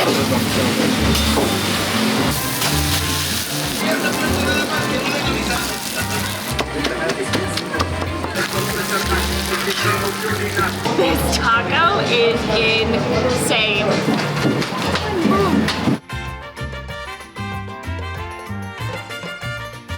This taco is insane.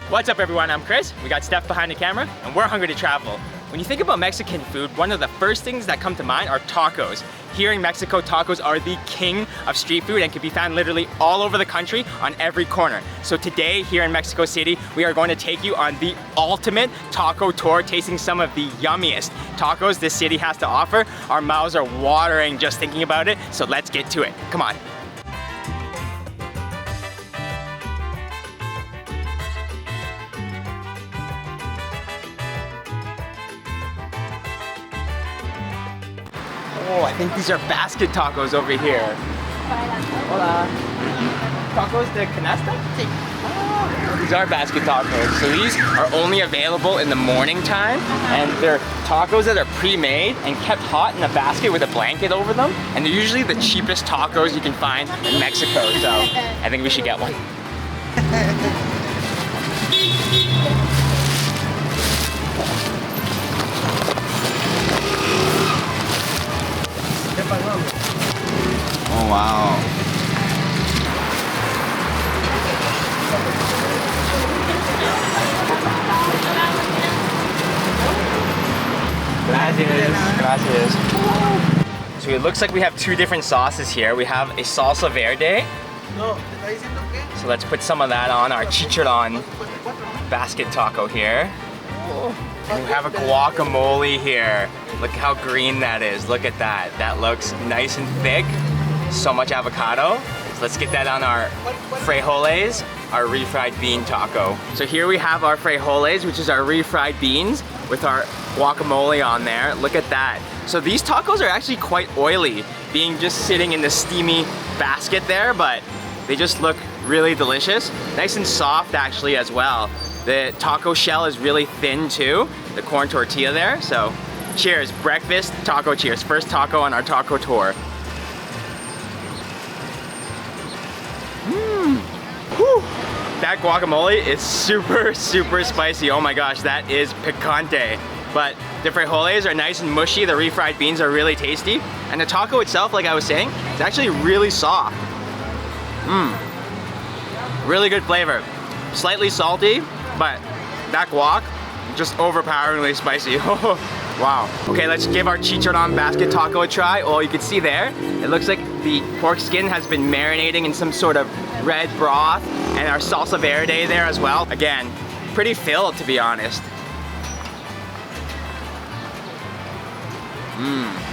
What's up everyone, I'm Chris. We got Steph behind the camera and we're hungry to travel. When you think about Mexican food, one of the first things that come to mind are tacos. Here in Mexico, tacos are the king of street food and can be found literally all over the country on every corner. So today here in Mexico City, we are going to take you on the ultimate taco tour, tasting some of the yummiest tacos this city has to offer. Our mouths are watering just thinking about it, so let's get to it. Come on. Oh, I think these are basket tacos over here. Hola. Tacos de canasta? Oh, these are basket tacos. So these are only available in the morning time, and they're tacos that are pre-made and kept hot in a basket with a blanket over them. And they're usually the cheapest tacos you can find in Mexico, so I think we should get one. Oh wow. Gracias. So it looks like we have two different sauces here. We have a salsa verde. So let's put some of that on our chicharron basket taco here. And we have a guacamole here. Look how green that is. Look at that. That looks nice and thick. So much avocado. So let's get that on our frijoles, our refried bean taco. So here we have our frijoles, which is our refried beans with our guacamole on there. Look at that. So these tacos are actually quite oily, being just sitting in the steamy basket there, but they just look really delicious. Nice and soft actually as well. The taco shell is really thin too, the corn tortilla there. So cheers, breakfast taco cheers. First taco on our taco tour. Whew. That guacamole is super, super spicy. Oh my gosh, that is picante. But the frijoles are nice and mushy. The refried beans are really tasty. And the taco itself, like I was saying, it's actually really soft. Really good flavor. Slightly salty, but that guac, just overpoweringly spicy. Wow. Okay, let's give our chicharron basket taco a try. Oh, you can see there, it looks like the pork skin has been marinating in some sort of red broth, and our salsa verde there as well. Again, pretty filled to be honest.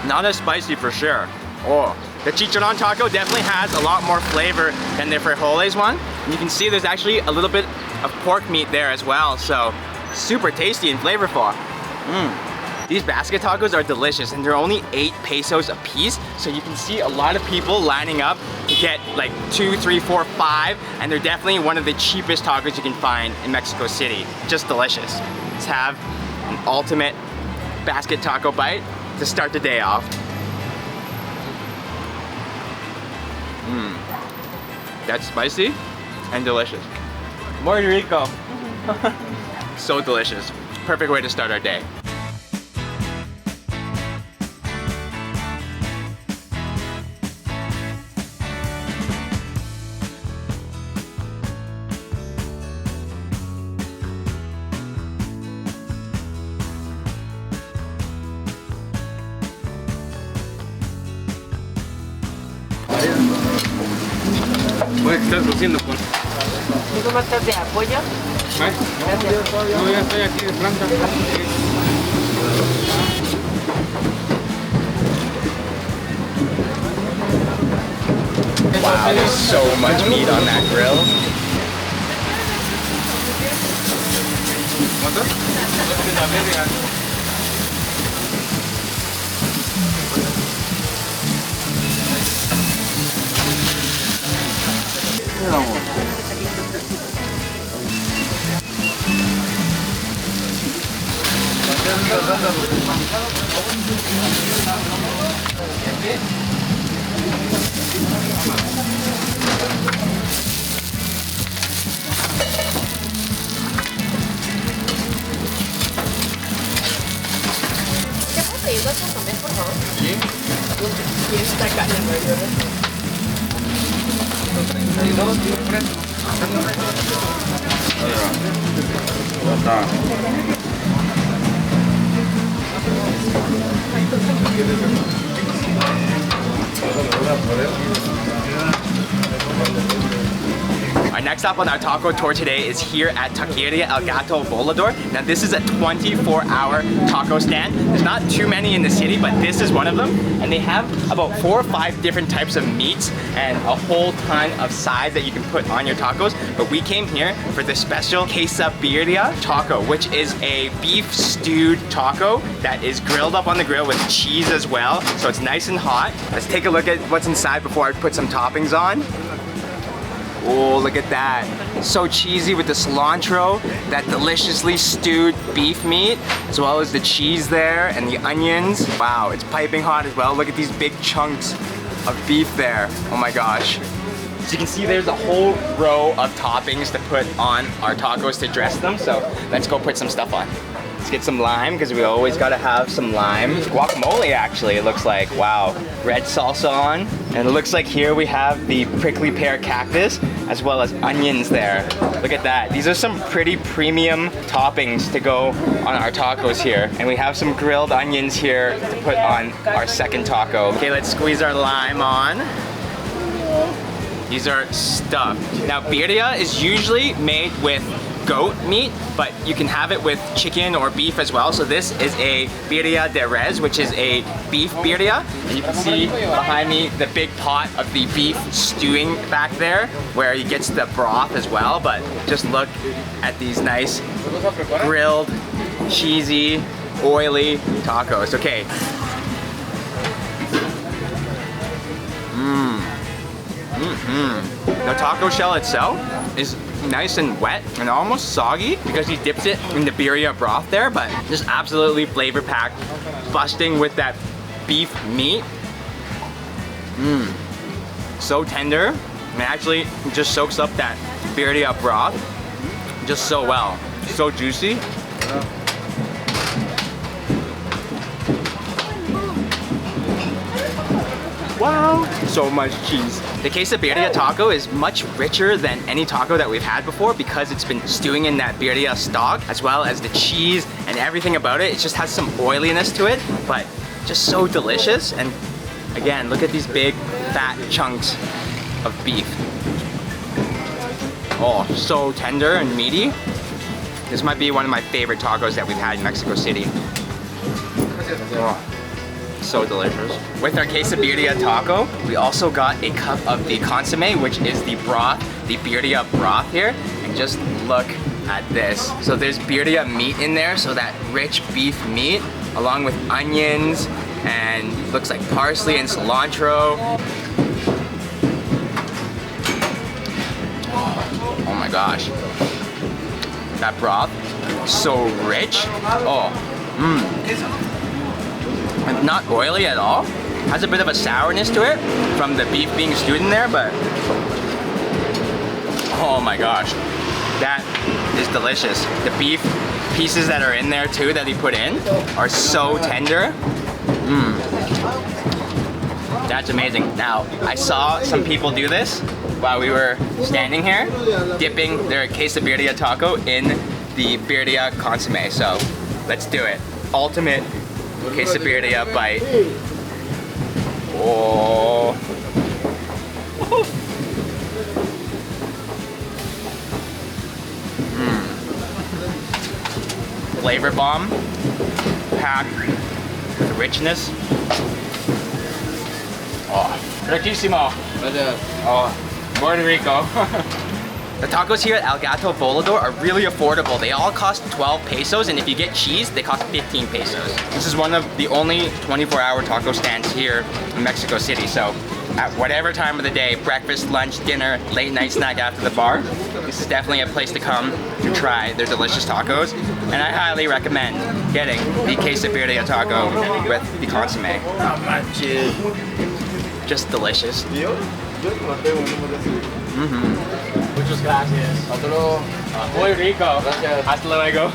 Not as spicy for sure. Oh, the chicharron taco definitely has a lot more flavor than the frijoles one. And you can see there's actually a little bit of pork meat there as well, so super tasty and flavorful. These basket tacos are delicious and they're only 8 pesos a piece, so you can see a lot of people lining up to get like 2, 3, 4, 5, and they're definitely one of the cheapest tacos you can find in Mexico City. Just delicious. Let's have an ultimate basket taco bite to start the day off. That's spicy and delicious. Muy rico. So delicious. Perfect way to start our day. Pues, ¿qué estás haciendo con? ¿Y cómo estás de apoyo? No, ya estoy aquí de planta. Wow, there's so much meat on that grill. ¿Qué puedo pedir dos consomés, por favor? Sí. Y esta carne burger. 32, tío, fresco. Ya está. Our next stop on our taco tour today is here at Taqueria El Gato Volador. Now this is a 24-hour taco stand. There's not too many in the city, but this is one of them. And they have about 4 or 5 different types of meats and a whole ton of sides that you can put on your tacos. But we came here for the special quesabirria taco, which is a beef stewed taco that is grilled up on the grill with cheese as well. So it's nice and hot. Let's take a look at what's inside before I put some toppings on. Oh, look at that. So cheesy with the cilantro, that deliciously stewed beef meat, as well as the cheese there and the onions. Wow, it's piping hot as well. Look at these big chunks of beef there. Oh my gosh. So you can see there's a whole row of toppings to put on our tacos to dress them. So let's go put some stuff on. Let's get some lime, because we always gotta have some lime. Guacamole, actually, it looks like. Wow. Red salsa on. And it looks like here we have the prickly pear cactus, as well as onions there. Look at that. These are some pretty premium toppings to go on our tacos here. And we have some grilled onions here to put on our second taco. Okay, let's squeeze our lime on. These are stuffed. Now, birria is usually made with goat meat, but you can have it with chicken or beef as well. So this is a birria de res, which is a beef birria. And you can see behind me the big pot of the beef stewing back there, where he gets the broth as well. But just look at these nice grilled, cheesy, oily tacos. Okay. The taco shell itself is nice and wet and almost soggy because he dips it in the birria broth there, but just absolutely flavor packed, busting with that beef meat. So tender, and actually just soaks up that birria broth just so well. So juicy. Wow, so much cheese. The quesabirria taco is much richer than any taco that we've had before because it's been stewing in that birria stock, as well as the cheese and everything about it. It just has some oiliness to it, but just so delicious. And again, look at these big fat chunks of beef. Oh, so tender and meaty. This might be one of my favorite tacos that we've had in Mexico City. Oh. So delicious. With our quesabirria taco, we also got a cup of the consomme, which is the broth, the birria broth here. And just look at this. So there's birria meat in there, so that rich beef meat, along with onions and looks like parsley and cilantro. Oh my gosh. That broth, so rich. Oh, and not oily at all. Has a bit of a sourness to it from the beef being stewed in there, but oh my gosh, that is delicious. The beef pieces that are in there too that he put in are so tender. That's amazing. Now, I saw some people do this while we were standing here, dipping their quesabirria taco in the birria consomme. So let's do it. Ultimate quesabirria bite. Oh. Flavor bomb, packed with richness. Oh, riquísimo. Oh, muy rico. The tacos here at El Gato Volador are really affordable. They all cost 12 pesos, and if you get cheese, they cost 15 pesos. This is one of the only 24-hour taco stands here in Mexico City. So at whatever time of the day, breakfast, lunch, dinner, late night snack after the bar, this is definitely a place to come to try their delicious tacos. And I highly recommend getting the quesabirria taco with the consomme. How much is just delicious. Muchas gracias. Otro. Muy rico. Gracias. Hasta luego.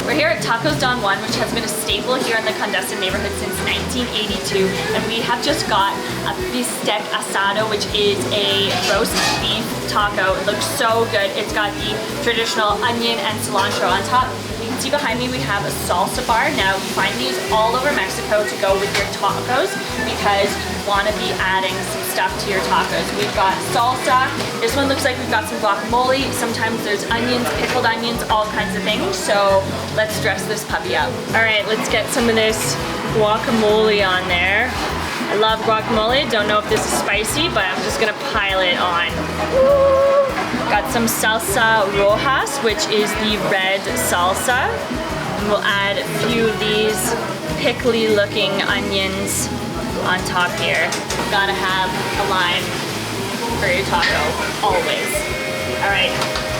We're here at Tacos Don Juan, which has been a staple here in the Condesa neighborhood since 1982, and we have just got a bistec asado, which is a roast beef taco. It looks so good. It's got the traditional onion and cilantro on top. You can see behind me we have a salsa bar. Now you find these all over Mexico to go with your tacos because you want to be adding some stuff to your tacos. We've got salsa. This one looks like we've got some guacamole. Sometimes there's onions, pickled onions, all kinds of things. So let's dress this puppy up. All right, let's get some of this guacamole on there. I love guacamole. Don't know if this is spicy, but I'm just gonna pile it on. Woo! Got some salsa rojas, which is the red salsa. And we'll add a few of these pickly looking onions on top here. Gotta have a lime for your taco, always. All right,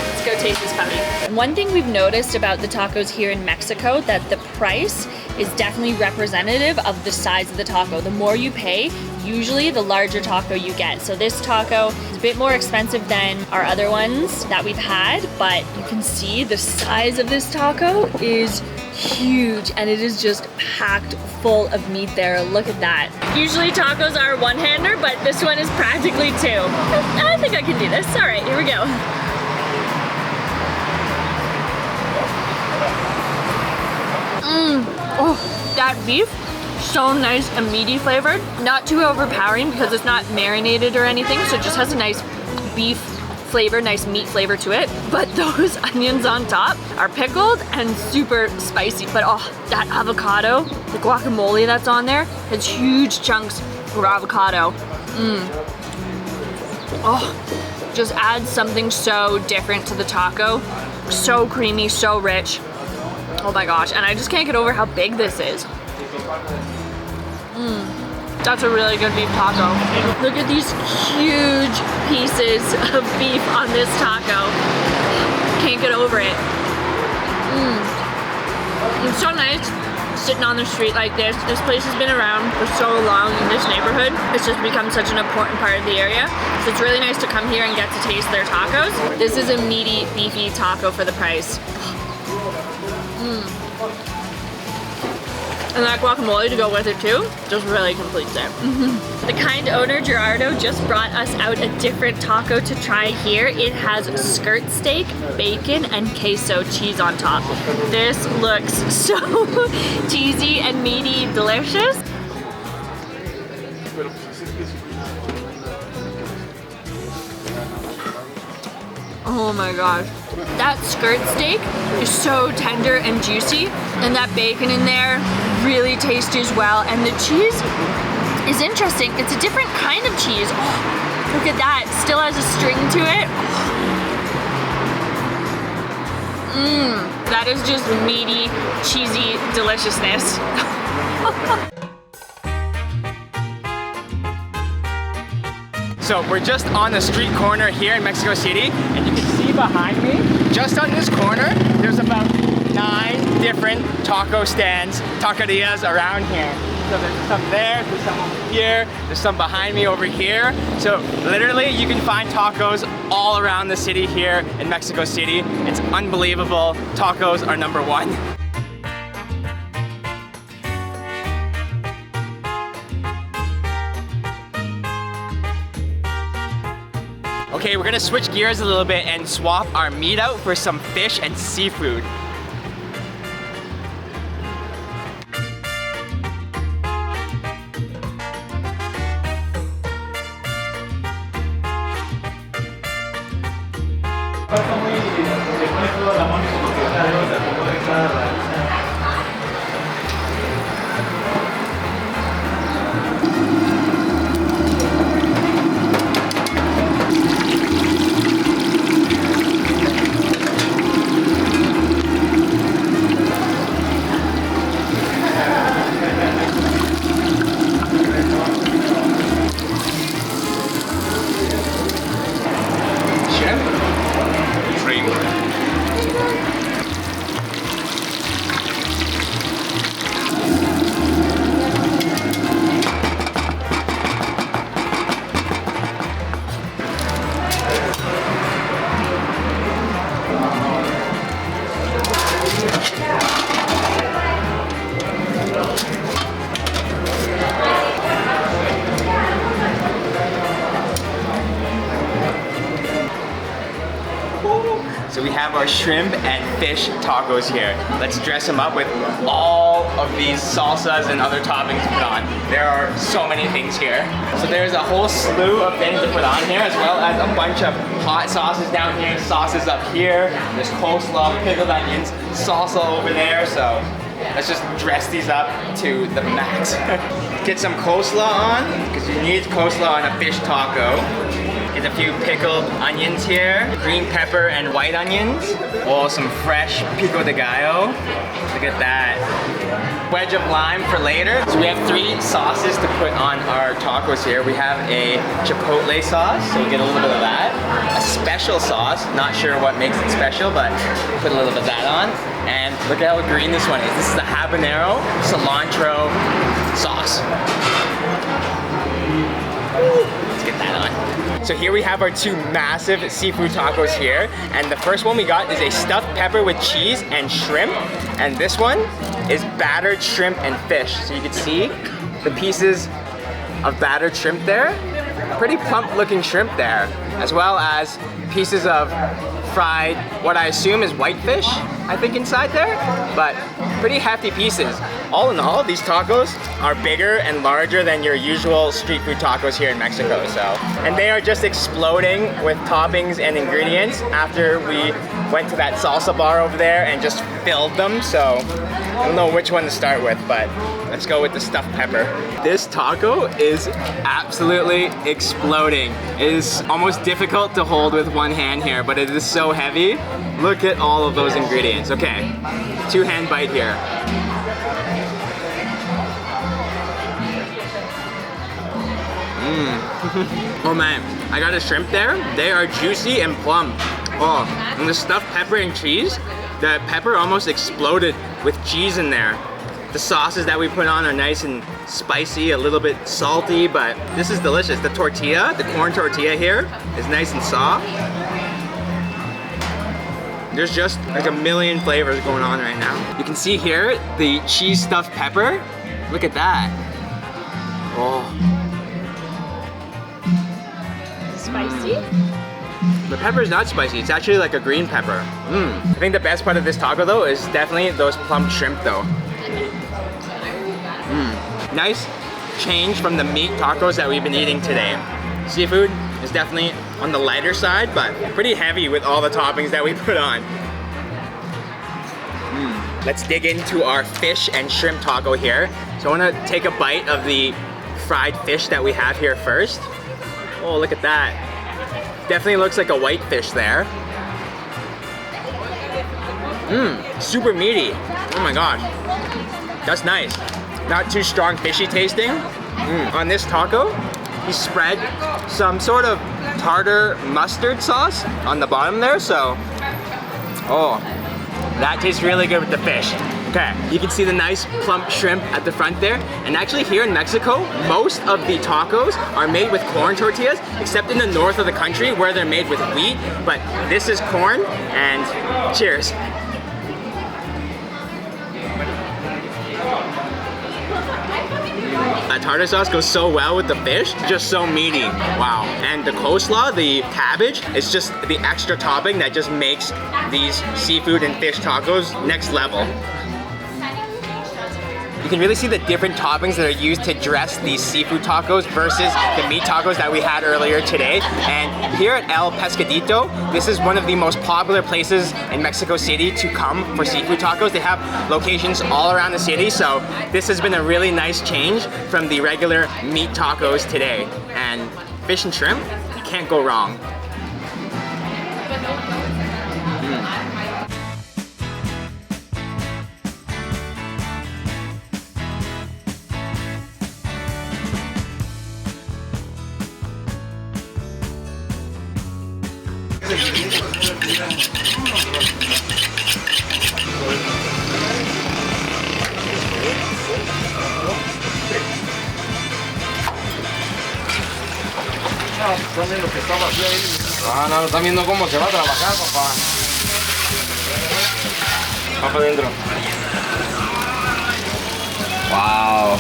let's go taste this puppy. One thing we've noticed about the tacos here in Mexico, that the price is definitely representative of the size of the taco. The more you pay, usually the larger taco you get. So this taco is a bit more expensive than our other ones that we've had, but you can see the size of this taco is huge and it is just packed full of meat there. Look at that. Usually tacos are one-hander, but this one is practically two. I think I can do this. All right, here we go. Oh, that beef, so nice and meaty flavored. Not too overpowering because it's not marinated or anything, so it just has a nice beef flavor, nice meat flavor to it. But those onions on top are pickled and super spicy. But oh, that avocado, the guacamole that's on there, it's huge chunks of avocado. Oh, just adds something so different to the taco. So creamy, so rich. Oh my gosh, and I just can't get over how big this is. That's a really good beef taco. Look at these huge pieces of beef on this taco. Can't get over it. It's so nice sitting on the street like this. This place has been around for so long in this neighborhood. It's just become such an important part of the area. So it's really nice to come here and get to taste their tacos. This is a meaty, beefy taco for the price. And that guacamole to go with it too, just really completes it. The kind owner, Gerardo, just brought us out a different taco to try here. It has skirt steak, bacon, and queso cheese on top. This looks so cheesy and meaty, delicious. Oh my gosh. That skirt steak is so tender and juicy, and that bacon in there really tasty as well. And the cheese is interesting. It's a different kind of cheese. Oh, look at that. It still has a string to it. That is just meaty, cheesy deliciousness. So we're just on the street corner here in Mexico City, and you can see behind me, just on this corner, there's about 9 different taco stands, taquerias around here. So there's some there, there's some over here, there's some behind me over here. So literally you can find tacos all around the city here in Mexico City. It's unbelievable. Tacos are number one. Okay, we're gonna switch gears a little bit and swap our meat out for some fish and seafood. So we have our shrimp and fish tacos here. Let's dress them up with all of these salsas and other toppings to put on. There are so many things here. So there's a whole slew of things to put on here, as well as a bunch of hot sauces down here, sauces up here. There's coleslaw, pickled onions, salsa over there. So let's just dress these up to the max. Get some coleslaw on, because you need coleslaw on a fish taco. Get a few pickled onions here, green pepper and white onions. Oh, some fresh pico de gallo. Look at that. Wedge of lime for later. So we have 3 sauces to put on our tacos here. We have a chipotle sauce, so we get a little bit of that. A special sauce, not sure what makes it special, but put a little bit of that on. And look at how green this one is. This is the habanero cilantro sauce. Let's get that on. So here we have our 2 massive seafood tacos here. And the first one we got is a stuffed pepper with cheese and shrimp. And this one is battered shrimp and fish. So you can see the pieces of battered shrimp there. Pretty plump looking shrimp there. As well as pieces of fried, what I assume is whitefish, I think inside there. But pretty hefty pieces. All in all, these tacos are bigger and larger than your usual street food tacos here in Mexico. And they are just exploding with toppings and ingredients after we went to that salsa bar over there and just filled them. So I don't know which one to start with, but let's go with the stuffed pepper. This taco is absolutely exploding. It is almost difficult to hold with one hand here, but it is so heavy. Look at all of those ingredients. Okay, 2-hand bite here. Oh man, I got a shrimp there. They are juicy and plump. Oh, and the stuffed pepper and cheese, the pepper almost exploded with cheese in there. The sauces that we put on are nice and spicy, a little bit salty, but this is delicious. The tortilla, the corn tortilla here, is nice and soft. There's just like a million flavors going on right now. You can see here the cheese stuffed pepper. Look at that. Oh. Spicy? The pepper is not spicy. It's actually like a green pepper. I think the best part of this taco though is definitely those plump shrimp though. Nice change from the meat tacos that we've been eating today. Seafood is definitely on the lighter side, but pretty heavy with all the toppings that we put on. Let's dig into our fish and shrimp taco here. So I want to take a bite of the fried fish that we have here first. Oh, look at that. Definitely looks like a white fish there. Super meaty. Oh my gosh. That's nice. Not too strong fishy tasting. On this taco, he spread some sort of tartar mustard sauce on the bottom there, so oh, that tastes really good with the fish. Okay, you can see the nice plump shrimp at the front there. And actually here in Mexico, most of the tacos are made with corn tortillas, except in the north of the country where they're made with wheat. But this is corn, and cheers. That tartar sauce goes so well with the fish, just so meaty. Wow. And the coleslaw, the cabbage, is just the extra topping that just makes these seafood and fish tacos next level. You can really see the different toppings that are used to dress these seafood tacos versus the meat tacos that we had earlier today. And here at El Pescadito, this is one of the most popular places in Mexico City to come for seafood tacos. They have locations all around the city, so this has been a really nice change from the regular meat tacos today. And fish and shrimp, you can't go wrong. Están viendo que está vacío ahí. No, están viendo cómo se va a trabajar, papá. Va para adentro. Wow.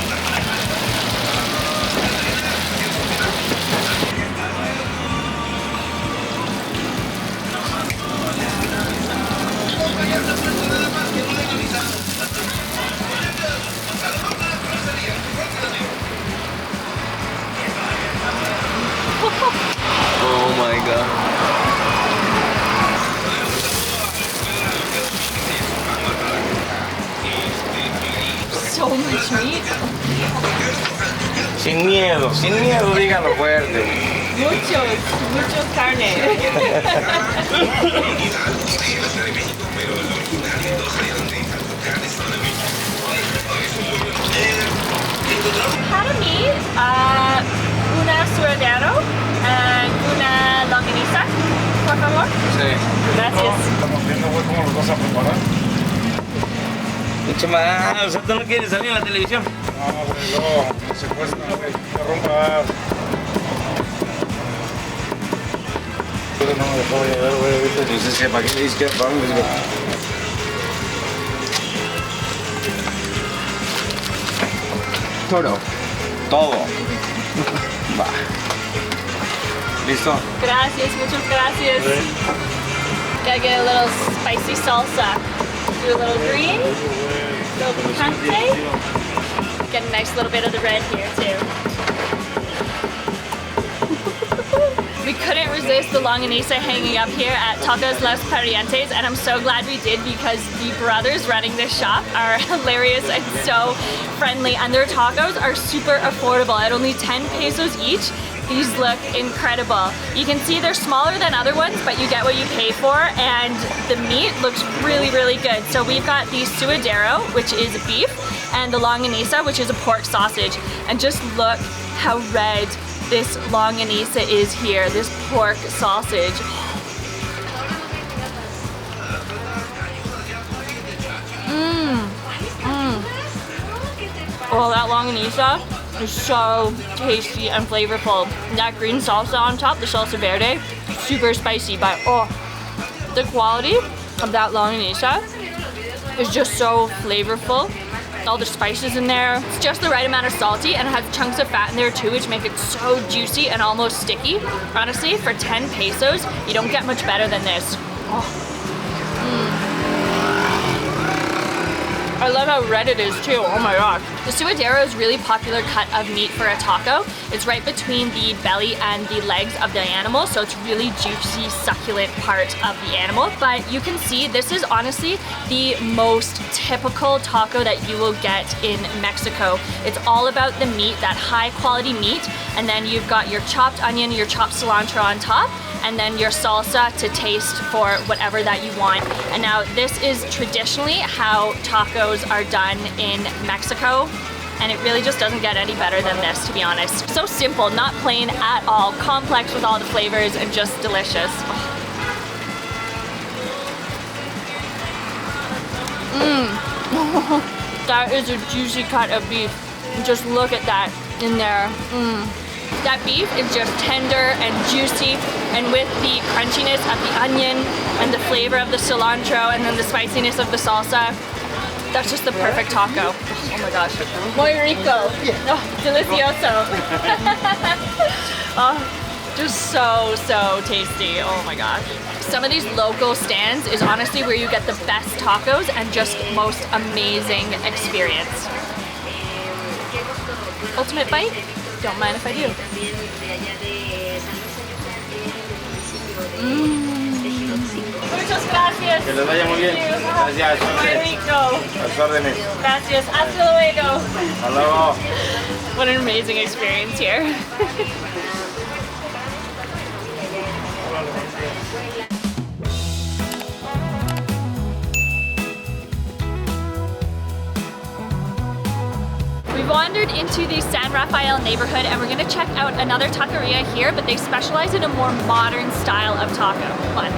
much meat? Sin miedo, dígalo fuerte. Muchos carne. Para mí, una suadero and una longaniza, por favor. Sí. Gracias. Estamos viendo cómo los vas a preparar. Mucho más. O sea, ¿tú no quieres salir en la televisión? No, güey, no. Me secuestran, güey. Me rompas. Pero no me dejó llegar, güey. Entonces, ¿para qué le dices que vamos? Todo. Todo. Va. ¿Listo? Gracias, muchas gracias. Gotta get a little spicy salsa. Do a little green, a little picante. Get a nice little bit of the red here too. We couldn't resist the longaniza hanging up here at Tacos Los Parientes, and I'm so glad we did because the brothers running this shop are hilarious and so friendly, and their tacos are super affordable at only 10 pesos each. These look incredible. You can see they're smaller than other ones, but you get what you pay for, and the meat looks really, really good. So we've got the suadero, which is beef, and the longaniza, which is a pork sausage. And just look how red this longaniza is here, this pork sausage. Oh, that longaniza is so tasty and flavorful. That green salsa on top, the salsa verde, super spicy, but oh, the quality of that longaniza is just so flavorful. All the spices in there. It's just the right amount of salty, and it has chunks of fat in there too, which make it so juicy and almost sticky. Honestly, for 10 pesos, you don't get much better than this. Oh. I love how red it is too, oh my gosh. The suadero is a really popular cut of meat for a taco. It's right between the belly and the legs of the animal, so it's really juicy, succulent part of the animal. But you can see this is honestly the most typical taco that you will get in Mexico. It's all about the meat, that high quality meat, and then you've got your chopped onion, your chopped cilantro on top, and then your salsa to taste for whatever that you want. And now this is traditionally how tacos are done in Mexico, and it really just doesn't get any better than this, to be honest. So simple, not plain at all, complex with all the flavors and just delicious. That is a juicy cut of beef. Just look at that in there. That beef is just tender and juicy, and with the crunchiness of the onion and the flavor of the cilantro and then the spiciness of the salsa, that's just the perfect taco. Oh my gosh. Muy rico. Oh, delicioso. Oh, just so tasty. Oh my gosh. Some of these local stands is honestly where you get the best tacos and just most amazing experience. Ultimate bite? Don't mind if I do. Muchas gracias. Que les vaya muy bien. Gracias. Muy rico. A sus órdenes. Gracias. Hasta luego. Hasta luego. What an amazing experience here. We've wandered into the San Rafael neighborhood, and we're gonna check out another taqueria here, but they specialize in a more modern style of taco. Come on.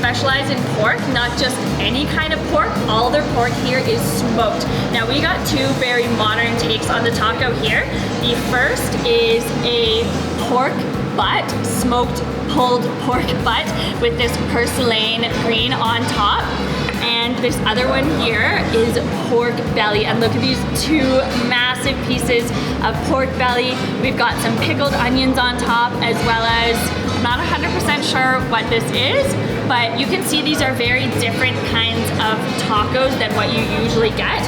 specialize in pork, not just any kind of pork. All their pork here is smoked. Now we got two very modern takes on the taco here. The first is a pork butt, smoked pulled pork butt with this purslane green on top. And this other one here is pork belly. And look at these two massive pieces of pork belly. We've got some pickled onions on top, as well as, I'm not 100% sure what this is, but you can see these are very different kinds of tacos than what you usually get.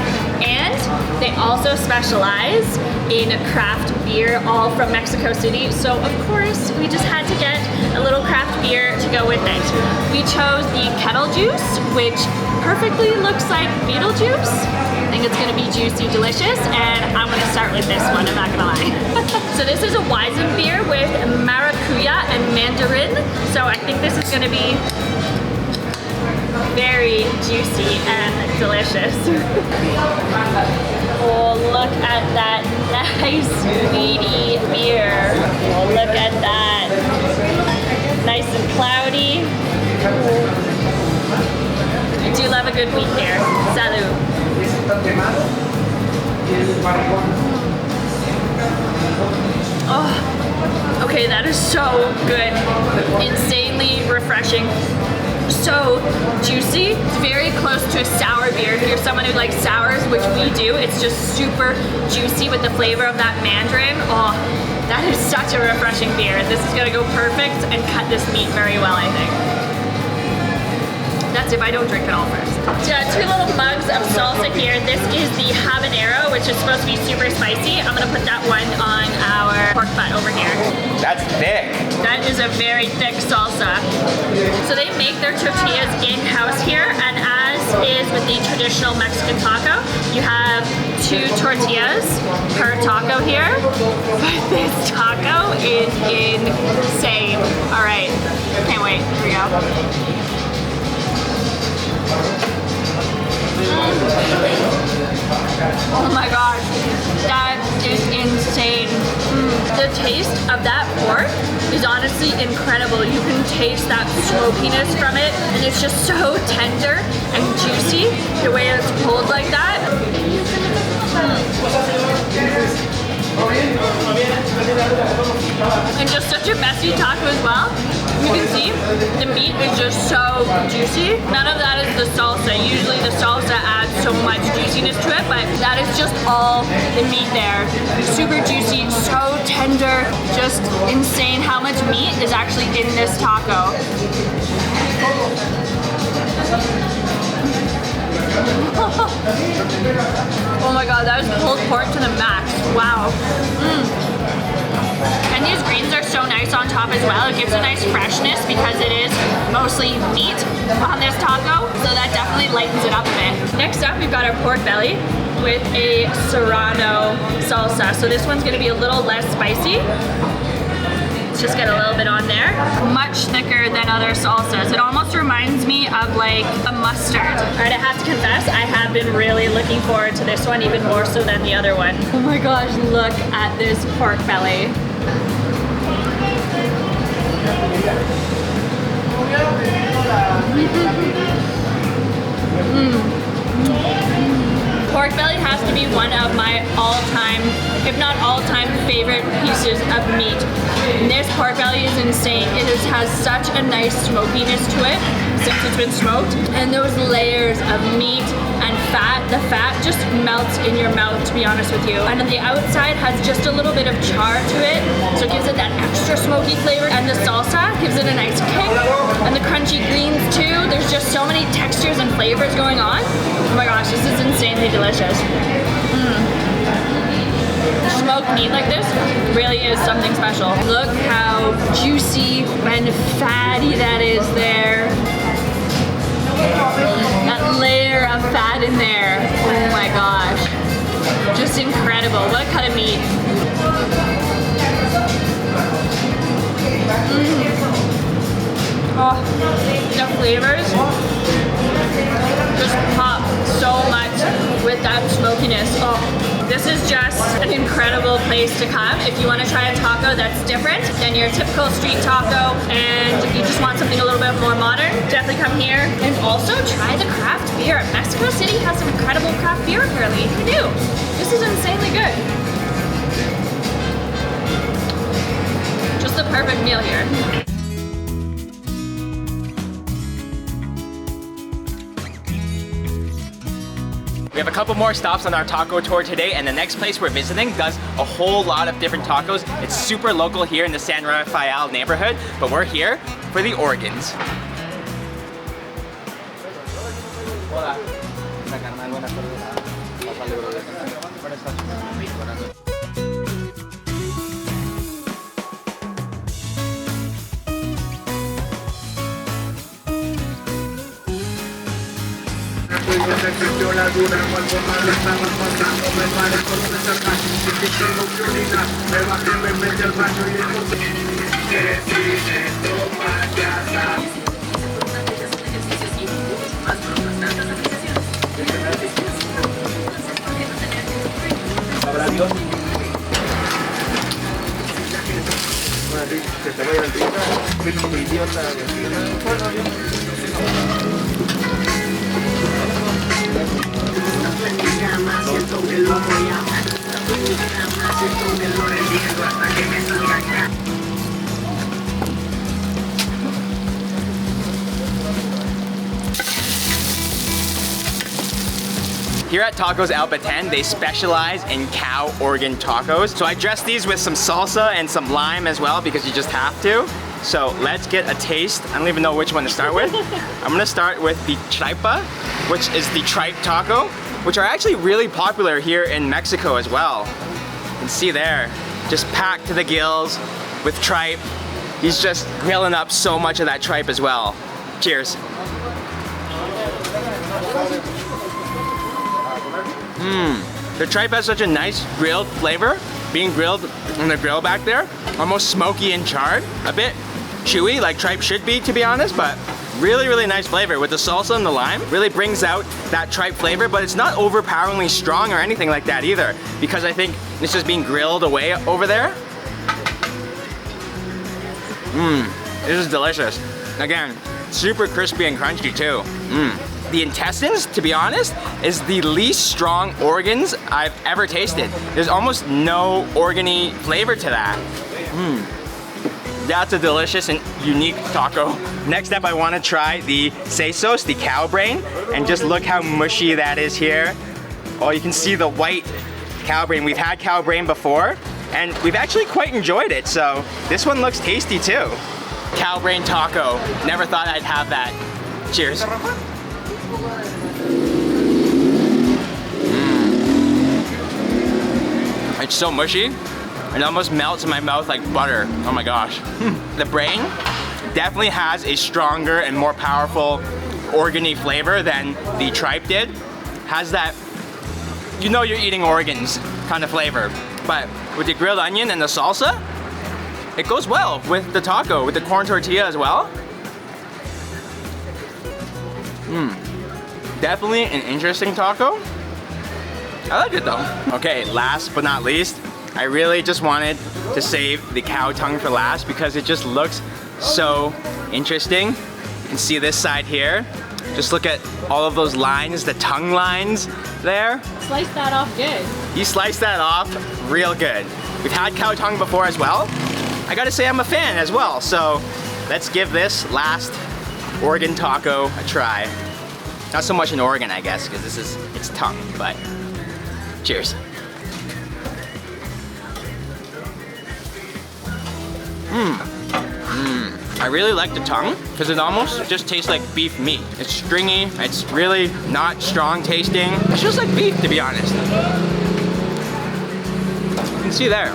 And they also specialize in craft beer, all from Mexico City. So of course, we just had to get a little craft beer to go with it. We chose the kettle juice, which perfectly looks like Beetlejuice. I think it's gonna be juicy, delicious, and I'm gonna start with this one, I'm not gonna lie. So this is a Weizen beer with maracuya and mandarin. So I think this is gonna be very juicy and delicious. Oh, look at that nice weedy beer. Oh, look at that. Nice and cloudy. I do love a good wheat beer. Salud. Oh, okay, that is so good. Insanely refreshing. So juicy. It's very close to a sour beer. If you're someone who likes sours, which we do, it's just super juicy with the flavor of that mandarin. Oh, that is such a refreshing beer. This is gonna go perfect and cut this meat very well, I think. That's if I don't drink it all first. So two little mugs of salsa here. This is the habanero, which is supposed to be super spicy. I'm gonna put that one on our pork butt over here. That's thick. That is a very thick salsa. So they make their tortillas in-house here, and as is with the traditional Mexican taco, you have 2 tortillas per taco here. But this taco is insane. All right, can't wait, here we go. Oh my gosh, that is insane. The taste of that pork is honestly incredible. You can taste that smokiness from it, and it's just so tender and juicy the way it's pulled like that. And just such a messy taco as well. You can see the meat is just so juicy. None of that is the salsa. Usually the salsa adds so much juiciness to it, but that is just all the meat there. Super juicy, so tender, just insane how much meat is actually in this taco. Oh my god, that was pulled pork to the max. Wow. And these greens are so nice on top as well. It gives a nice freshness because it is mostly meat on this taco, so that definitely lightens it up a bit. Next up, we've got our pork belly with a serrano salsa. So this one's gonna be a little less spicy. Let's just get a little bit on there. Much thicker than other salsas. It almost reminds me of like a mustard. All right, I have to confess, I have been really looking forward to this one even more so than the other one. Oh my gosh, look at this pork belly. Pork belly has to be one of my all-time, if not all-time, favorite pieces of meat. And this pork belly is insane. It has such a nice smokiness to it since it's been smoked. And those layers of meat and fat, the fat just melts in your mouth, to be honest with you. And on the outside has just a little bit of char to it, so it gives it that extra smoky flavor. And the salsa gives it a nice kick. And the crunchy greens too. There's just so many textures and flavors going on. Oh my gosh, this is insanely delicious. Smoked meat like this really is something special. Look how juicy and fatty that is there. That layer of fat in there. Oh my gosh. Just incredible. What a cut of meat. Oh, the flavors just pop so much with that smokiness. Oh, this is just just an incredible place to come if you want to try a taco that's different than your typical street taco and you just want something a little bit more modern. Definitely come here and also try the craft beer. Mexico City has some incredible craft beer apparently. Who knew? This is insanely good. Just the perfect meal here. We have a couple more stops on our taco tour today, and the next place we're visiting does a whole lot of different tacos. It's super local here in the San Rafael neighborhood, but we're here for the organs. Here at Tacos El Baten, they specialize in cow organ tacos. So I dressed these with some salsa and some lime as well because you just have to. So let's get a taste. I don't even know which one to start with. I'm gonna start with the tripa, which is the tripe taco, which are actually really popular here in Mexico as well. You can see there, just packed to the gills with tripe. He's just grilling up so much of that tripe as well. Cheers. The tripe has such a nice grilled flavor, being grilled on the grill back there. Almost smoky and charred, a bit chewy like tripe should be, to be honest, but really, really nice flavor with the salsa and the lime. Really brings out that tripe flavor, but it's not overpoweringly strong or anything like that either, because I think it's just being grilled away over there. This is delicious. Again, super crispy and crunchy too. The intestines, to be honest, is the least strong organs I've ever tasted. There's almost no organy flavor to that. That's a delicious and unique taco. Next up, I want to try the sesos, the cow brain, and just look how mushy that is here. Oh, you can see the white cow brain. We've had cow brain before, and we've actually quite enjoyed it, so this one looks tasty too. Cow brain taco. Never thought I'd have that. Cheers. It's so mushy. It almost melts in my mouth like butter. Oh my gosh. The brain definitely has a stronger and more powerful organy flavor than the tripe did. Has that, you know you're eating organs kind of flavor. But with the grilled onion and the salsa, it goes well with the taco, with the corn tortilla as well. Definitely an interesting taco. I like it though. Okay, last but not least, I really just wanted to save the cow tongue for last because it just looks so interesting. You can see this side here. Just look at all of those lines, the tongue lines there. Slice that off good. You slice that off real good. We've had cow tongue before as well. I gotta say I'm a fan as well, so let's give this last organ taco a try. Not so much an organ, I guess, because this is its tongue, but cheers. I really like the tongue because it almost just tastes like beef meat. It's stringy, it's really not strong tasting. It's just like beef, to be honest. You can see there.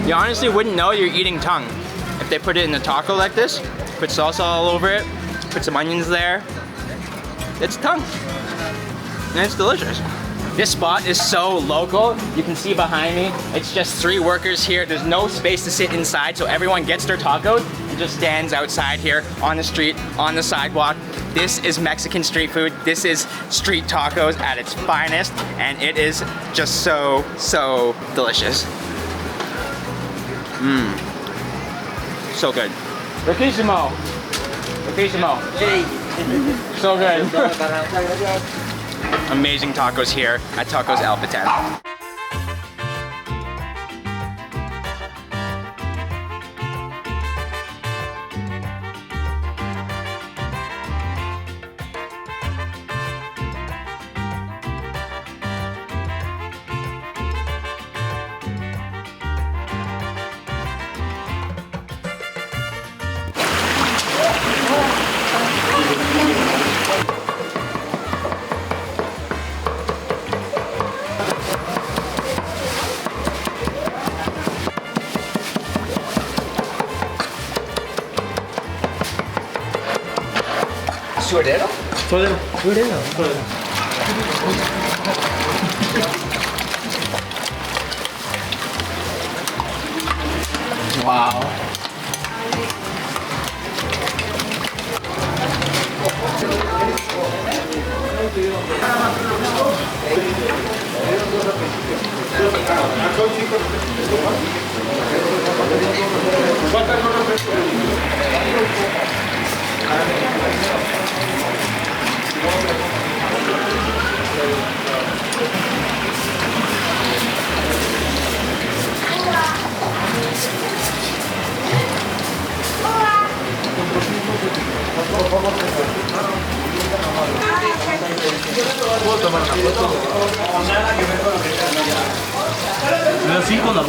You honestly wouldn't know you're eating tongue if they put it in a taco like this. Put salsa all over it, put some onions there. It's tongue, and it's delicious. This spot is so local. You can see behind me, it's just 3 workers here. There's no space to sit inside, so everyone gets their tacos It just stands outside here on the street, on the sidewalk. This is Mexican street food. This is street tacos at its finest, and it is just so, so delicious. Mmm. So good. Riquísimo. Riquísimo. So good. Amazing tacos here at Tacos El Patan. Suadero? Suadero. Suadero. Wow.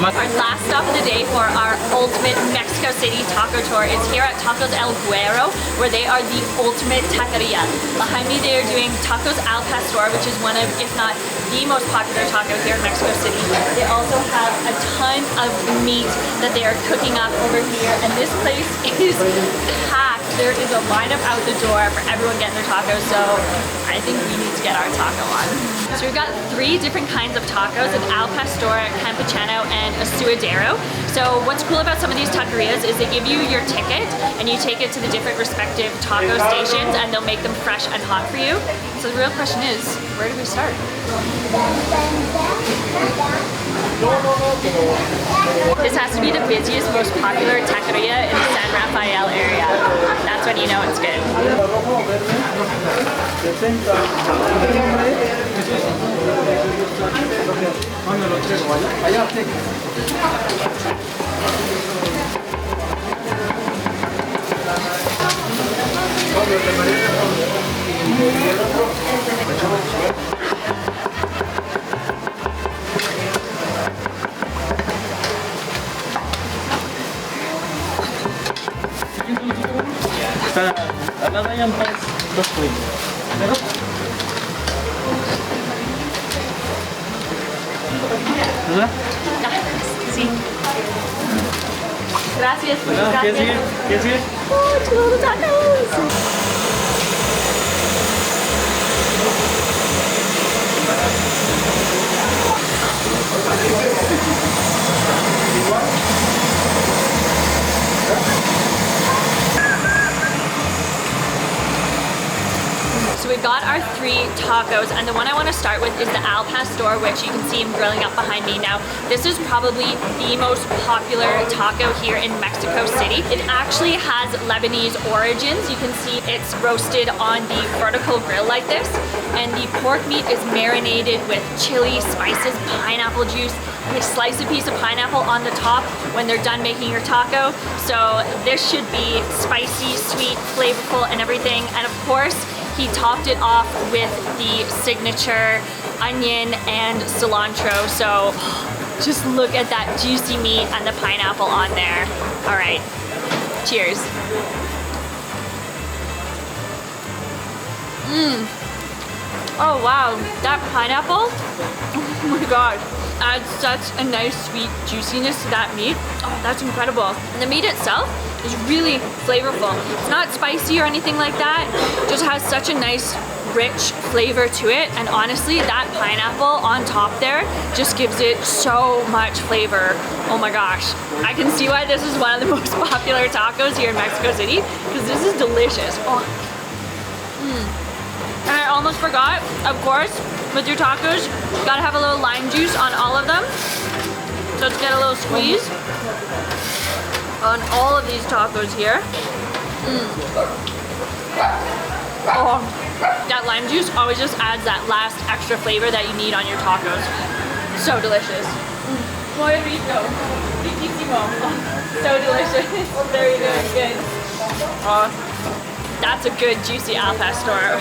Our last stop of the day for our ultimate Mexico City taco tour is here at Tacos El Güero, where they are the ultimate taqueria. Behind me they are doing Tacos Al Pastor, which is one of, if not the most popular taco here in Mexico City. They also have a ton of meat that they are cooking up over here, and this place is packed. There is a lineup out the door for everyone getting their tacos, so I think we need to get our taco on. So we've got 3 different kinds of tacos, an Al Pastor, Campechano, and a Suadero. So what's cool about some of these taquerias is they give you your ticket and you take it to the different respective taco stations and they'll make them fresh and hot for you. So the real question is, where do we start? This has to be the busiest, most popular taqueria in the San Rafael area. That's when you know it's good. Sí. Gracias. Gracias. ¿Qué sigue? Oh, 2 little tacos. So we got our 3 tacos, and the one I want to start with is the Al Pastor, which you can see him grilling up behind me now. This is probably the most popular taco here in Mexico City. It actually has Lebanese origins. You can see it's roasted on the vertical grill like this, and the pork meat is marinated with chili, spices, pineapple juice. They slice a piece of pineapple on the top when they're done making your taco. So this should be spicy, sweet, flavorful, and everything. And of course, he topped it off with the signature onion and cilantro. So just look at that juicy meat and the pineapple on there. All right, cheers. Oh wow, that pineapple, oh my god, adds such a nice sweet juiciness to that meat. Oh, that's incredible. And the meat itself is really flavorful. It's not spicy or anything like that. It just has such a nice rich flavor to it, and honestly, that pineapple on top there just gives it so much flavor. Oh my gosh. I can see why this is one of the most popular tacos here in Mexico City, because this is delicious. Oh. And I almost forgot, of course, with your tacos, you gotta have a little lime juice on all of them. So let's get a little squeeze on all of these tacos here. Oh, that lime juice always just adds that last extra flavor that you need on your tacos. So delicious. Muy rico. Riquísimo. So delicious. Very, very good. That's a good juicy al pastor.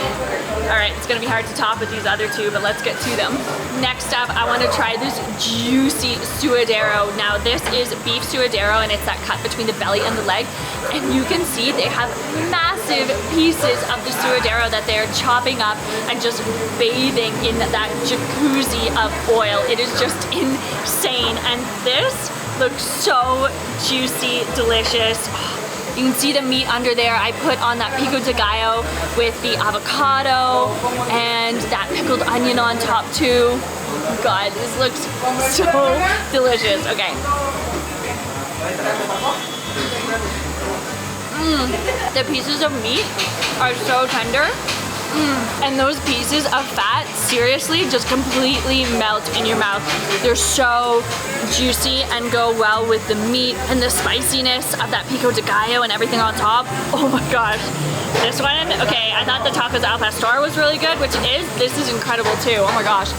All right, it's gonna be hard to top with these other two, but let's get to them. Next up, I wanna try this juicy suadero. Now this is beef suadero, and it's that cut between the belly and the leg. And you can see they have massive pieces of the suadero that they're chopping up and just bathing in that jacuzzi of oil. It is just insane. And this looks so juicy, delicious. You can see the meat under there. I put on that pico de gallo with the avocado and that pickled onion on top too. God, this looks so delicious. Okay. The pieces of meat are so tender. And those pieces of fat, seriously, just completely melt in your mouth. They're so juicy and go well with the meat and the spiciness of that pico de gallo and everything on top. Oh my gosh. This one, okay, I thought the tacos al pastor was really good, which it is. This is incredible too. Oh my gosh.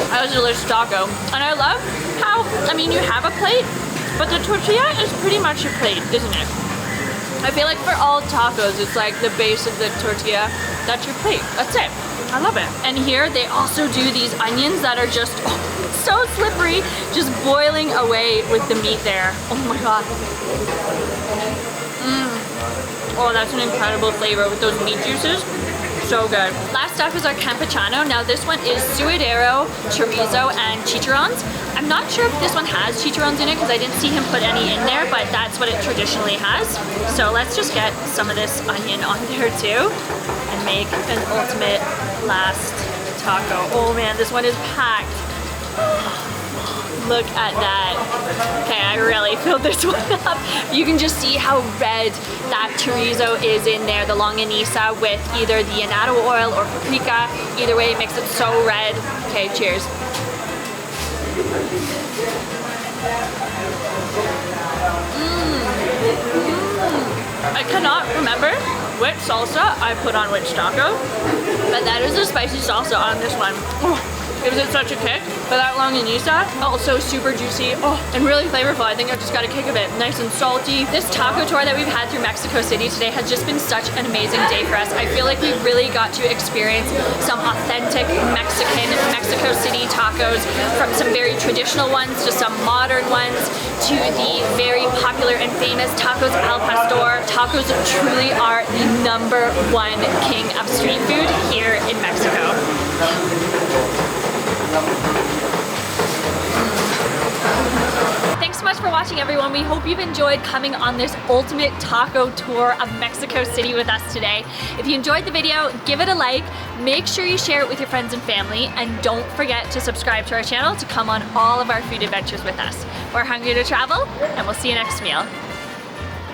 That was a delicious taco. And I love how, I mean, you have a plate, but the tortilla is pretty much your plate, isn't it? I feel like for all tacos, it's like the base of the tortilla, that's your plate. That's it. I love it. And here they also do these onions that are just so slippery, just boiling away with the meat there. Oh my god. Oh, that's an incredible flavor with those meat juices. So good. Last up is our campechano. Now this one is suadero, chorizo, and chicharrones. I'm not sure if this one has chicharrones in it because I didn't see him put any in there, but that's what it traditionally has. So let's just get some of this onion on there too and make an ultimate last taco. Oh man, this one is packed. Look at that. Okay, I really filled this one up. You can just see how red that chorizo is in there, the longanisa with either the annatto oil or paprika. Either way, it makes it so red. Okay, cheers. I cannot remember which salsa I put on which taco, but that is a spicy salsa on this one. Gives it such a kick. But that longanisa, also super juicy, and really flavorful. I think I just got a kick of it. Nice and salty. This taco tour that we've had through Mexico City today has just been such an amazing day for us. I feel like we really got to experience some authentic Mexico City tacos, from some very traditional ones to some modern ones to the very popular and famous tacos al pastor. Tacos truly are the #1 king of street food here in Mexico. Thanks so much for watching, everyone. We hope you've enjoyed coming on this ultimate taco tour of Mexico City with us today. If you enjoyed the video, give it a like, make sure you share it with your friends and family, and don't forget to subscribe to our channel to come on all of our food adventures with us. We're hungry to travel, and we'll see you next meal.